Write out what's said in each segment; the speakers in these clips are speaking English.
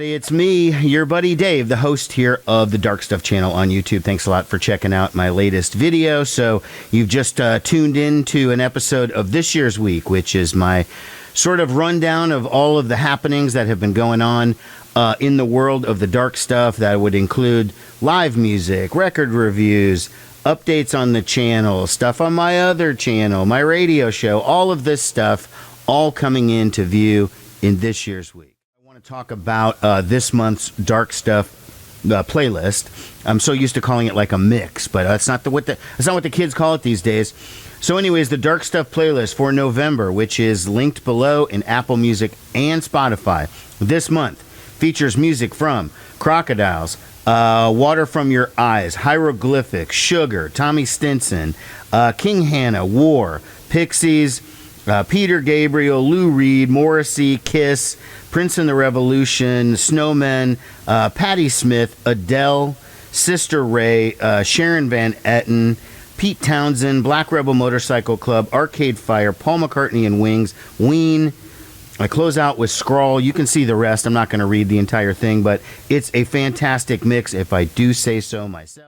everybody, it's me, your buddy Dave, the host here of the Dark Stuff channel on YouTube. Thanks a lot for checking out my latest video. So you've just tuned into an episode of this year's week, which is my sort of rundown of all of the happenings that have been going on in the world of the dark stuff. That would include live music, record reviews, updates on the channel, stuff on my other channel, my radio show, all of this stuff, all coming into view in this year's week. Talk about this month's dark stuff playlist. I'm so used to calling it like a mix, but that's not what the kids call it these days. So anyways, the dark stuff playlist for November, which is linked below in Apple Music and Spotify, this month features music from Crocodiles, Water From Your Eyes, Hieroglyphic, Sugar, Tommy Stinson, King Hannah, War, Pixies, Peter Gabriel, Lou Reed, Morrissey, Kiss, Prince and the Revolution, Snowmen, Patti Smith, Adele, Sister Ray, Sharon Van Etten, Pete Townsend, Black Rebel Motorcycle Club, Arcade Fire, Paul McCartney and Wings, Ween. I close out with Scrawl. You can see the rest. I'm not going to read the entire thing, but it's a fantastic mix, if I do say so myself.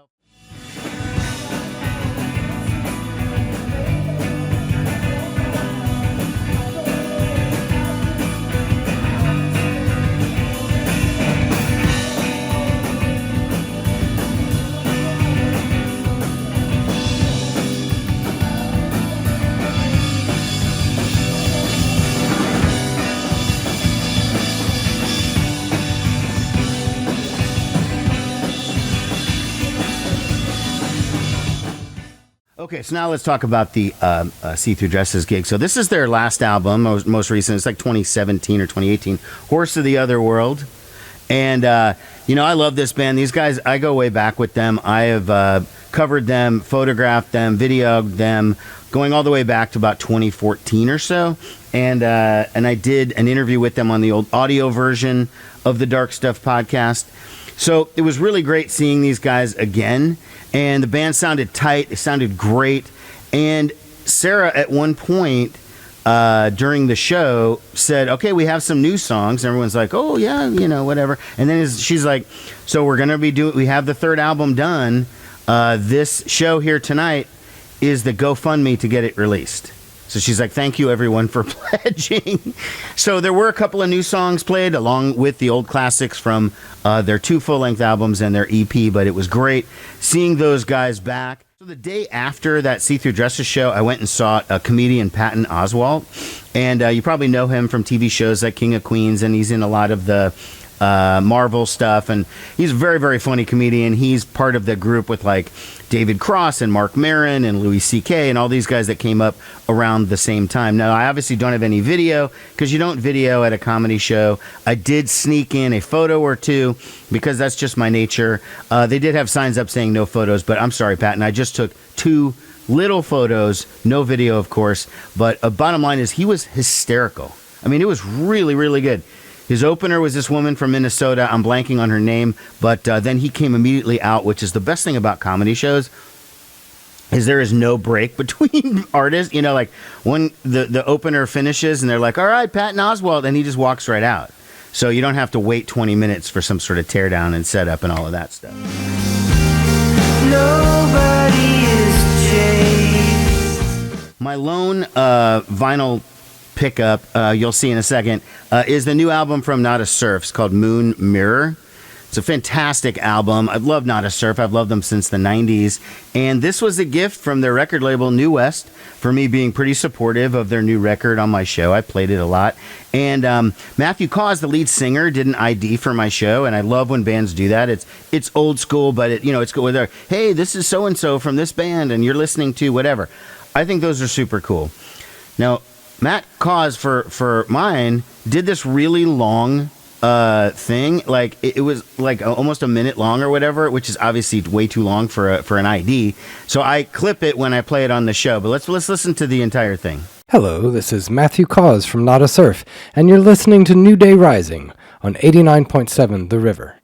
Okay, so now let's talk about the See-Through Dresses gig. So this is their last album, most recent. It's like 2017 or 2018, Horse of the Other World. And, I love this band. These guys, I go way back with them. I have covered them, photographed them, videoed them, going all the way back to about 2014 or so. And I did an interview with them on the old audio version of the Dark Stuff podcast. So it was really great seeing these guys again. And the band sounded tight. It sounded great. And Sarah, at one point during the show, said, okay, we have some new songs. And everyone's like, oh, yeah, whatever. And then she's like, so we're going to be we have the third album done. This show here tonight is the GoFundMe to get it released. So she's like, thank you, everyone, for pledging. So there were a couple of new songs played along with the old classics from their two full-length albums and their EP, but it was great seeing those guys back. So the day after that See-Through Dresses show, I went and saw a comedian, Patton Oswalt, and you probably know him from TV shows like King of Queens, and he's in a lot of the Marvel stuff, and he's a very, very funny comedian. He's part of the group with like David Cross and Mark Maron and Louis C.K. and all these guys that came up around the same time. Now, I obviously don't have any video because you don't video at a comedy show. I did sneak in a photo or two because that's just my nature. They did have signs up saying no photos, but I'm sorry, Patton. I just took two little photos, no video, of course. But bottom line is he was hysterical. I mean, it was really, really good. His opener was this woman from Minnesota. I'm blanking on her name, but then he came immediately out, which is the best thing about comedy shows, is there is no break between artists. Like when the opener finishes and they're like, all right, Patton Oswalt, and he just walks right out. So you don't have to wait 20 minutes for some sort of teardown and setup and all of that stuff. Nobody is changed. My lone vinyl pickup, you'll see in a second, is the new album from Not a Surf. It's called Moon Mirror. It's a fantastic album. I've loved Not a Surf. I've loved them since the 90s. And this was a gift from their record label, New West, for me being pretty supportive of their new record on my show. I played it a lot. And Matthew Cause, the lead singer, did an ID for my show, and I love when bands do that. It's old school, but it's cool. They're, hey, this is so-and-so from this band, and you're listening to whatever. I think those are super cool. Now, Matt Cause, for mine, did this really long thing. Like, it was like almost a minute long or whatever, which is obviously way too long for an ID. So I clip it when I play it on the show. But let's listen to the entire thing. Hello, this is Matthew Cause from Not a Surf, and you're listening to New Day Rising on 89.7 The River.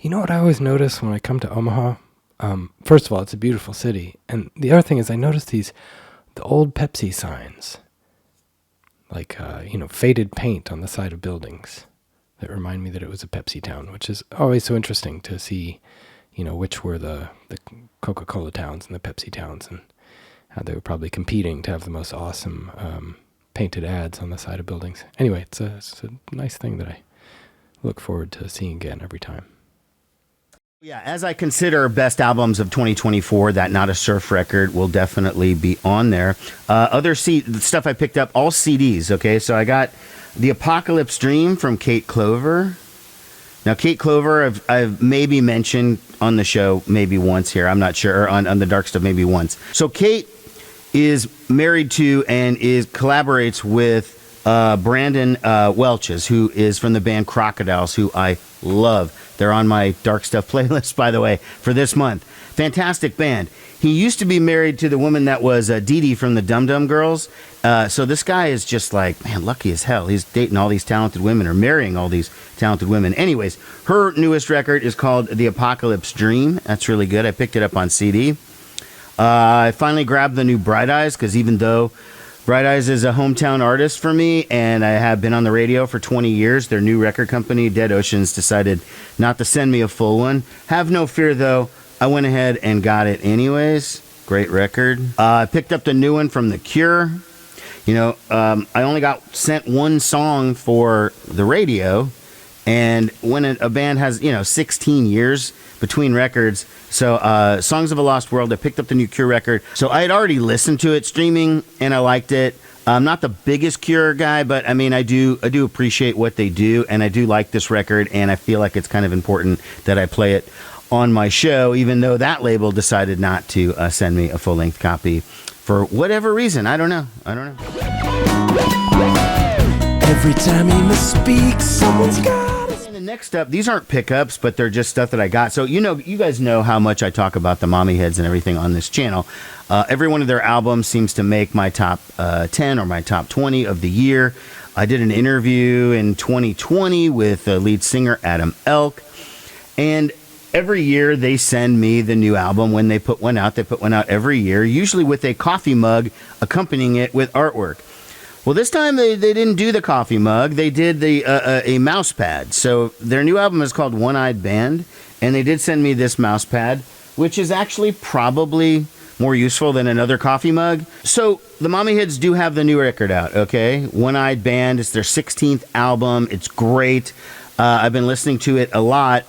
You know what I always notice when I come to Omaha? First of all, it's a beautiful city. And the other thing is I notice the old Pepsi signs. Like, faded paint on the side of buildings. that remind me that it was a Pepsi town, which is always so interesting to see, which were the Coca-Cola towns and the Pepsi towns, and how they were probably competing to have the most awesome painted ads on the side of buildings. Anyway, it's a nice thing that I look forward to seeing again every time. Yeah, as I consider best albums of 2024, that Not a Surf record will definitely be on there. Other stuff I picked up, all CDs, okay? So I got The Apocalypse Dream from Kate Clover. Now, Kate Clover, I've maybe mentioned on the show maybe once here. I'm not sure. Or on the Dark Stuff maybe once. So Kate is married to and collaborates with Brandon Welches, who is from the band Crocodiles, who I love. They're on my Dark Stuff playlist, by the way, for this month. Fantastic band. He used to be married to the woman that was Dee Dee from the Dum Dum Girls. So this guy is just like, man, lucky as hell. He's dating all these talented women or marrying all these talented women. Anyways, her newest record is called The Apocalypse Dream. That's really good. I picked it up on CD. I finally grabbed the new Bright Eyes, because even though Bright Eyes is a hometown artist for me, and I have been on the radio for 20 years, their new record company, Dead Oceans, decided not to send me a full one. Have no fear, though. I went ahead and got it anyways. Great record. I picked up the new one from The Cure. I only got sent one song for the radio, and when a band has, 16 years between records, so Songs of a Lost World, I picked up the new Cure record. So I had already listened to it streaming, and I liked it. I'm not the biggest Cure guy, but I mean, I do appreciate what they do, and I do like this record, and I feel like it's kind of important that I play it on my show, even though that label decided not to send me a full-length copy for whatever reason. I don't know. Every time he misspeaks, someone's got it. And the next up, these aren't pickups, but they're just stuff that I got. So, you guys know how much I talk about the Mommyheads and everything on this channel. Every one of their albums seems to make my top 10 or my top 20 of the year. I did an interview in 2020 with lead singer Adam Elk, and every year they send me the new album when they put one out. They put one out every year, usually with a coffee mug accompanying it with artwork. Well, this time they didn't do the coffee mug. They did a mouse pad. So their new album is called One-Eyed Band, and they did send me this mouse pad, which is actually probably more useful than another coffee mug. So the Mommyheads do have the new record out, okay? One-Eyed Band. It's their 16th album. It's great. I've been listening to it a lot,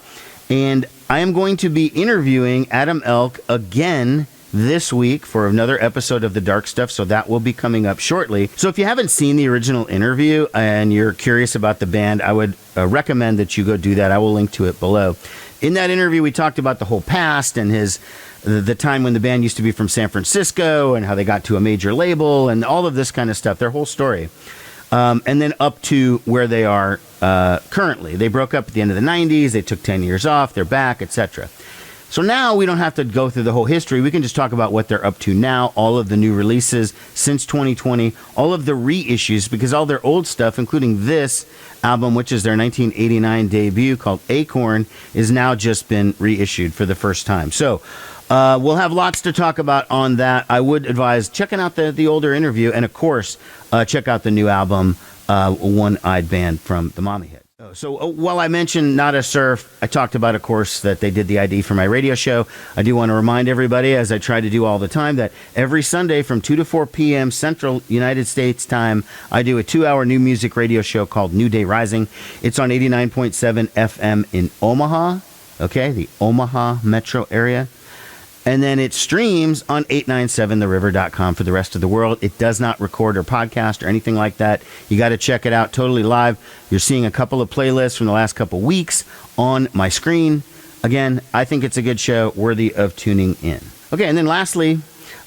and I am going to be interviewing Adam Elk again this week for another episode of The Dark Stuff, so that will be coming up shortly. So if you haven't seen the original interview and you're curious about the band, I would recommend that you go do that. I will link to it below. In that interview, we talked about the whole past and the time when the band used to be from San Francisco and how they got to a major label and all of this kind of stuff, their whole story. And then up to where they are currently. They broke up at the end of the 90s. They took 10 years off. They're back, etc. So now we don't have to go through the whole history. We can just talk about what they're up to now, all of the new releases since 2020, all of the reissues, because all their old stuff, including this album, which is their 1989 debut called Acorn, is now just been reissued for the first time. So we'll have lots to talk about on that. I would advise checking out the older interview, and of course, check out the new album, One-Eyed Band from the Mommyheads. So while I mentioned Not a Surf, I talked about, of course, that they did the ID for my radio show. I do want to remind everybody, as I try to do all the time, that every Sunday from 2 to 4 p.m. Central United States time, I do a 2-hour new music radio show called New Day Rising. It's on 89.7 FM in Omaha, okay, the Omaha metro area. And then it streams on 897theriver.com for the rest of the world. It does not record or podcast or anything like that. You got to check it out totally live. You're seeing a couple of playlists from the last couple of weeks on my screen. Again, I think it's a good show, worthy of tuning in. Okay, and then lastly,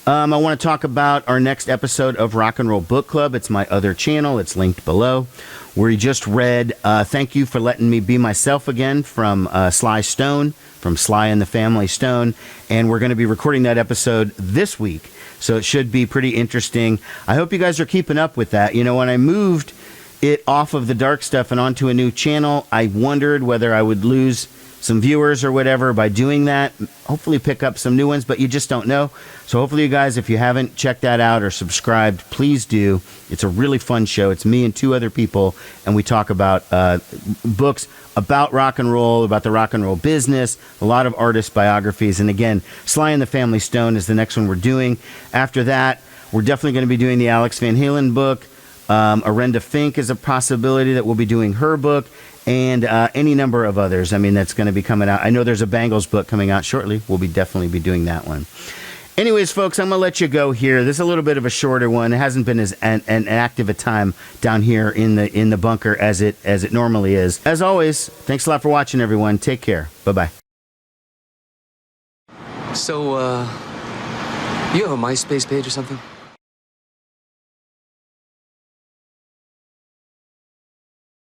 I want to talk about our next episode of Rock and Roll Book Club. It's my other channel. It's linked below. We just read Thank You for Letting Me Be Myself Again from Sly Stone, from Sly and the Family Stone. And we're going to be recording that episode this week. So it should be pretty interesting. I hope you guys are keeping up with that. You know, when I moved it off of the Dark Stuff and onto a new channel, I wondered whether I would lose some viewers or whatever by doing that. Hopefully pick up some new ones, but you just don't know. So hopefully you guys, if you haven't checked that out or subscribed, please do. It's a really fun show. It's me and two other people, and we talk about books about rock and roll, about the rock and roll business, a lot of artist biographies. And again, Sly and the Family Stone is the next one we're doing. After that, we're definitely going to be doing the Alex Van Halen book. Arenda Fink is a possibility that we'll be doing her book, and any number of others. I mean, that's going to be coming out. I know there's a Bangles book coming out shortly. We'll definitely be doing that one. Anyways, folks, I'm going to let you go here. This is a little bit of a shorter one. It hasn't been as an active a time down here in the bunker as it normally is. As always, thanks a lot for watching, everyone. Take care. Bye-bye. So, you have a MySpace page or something?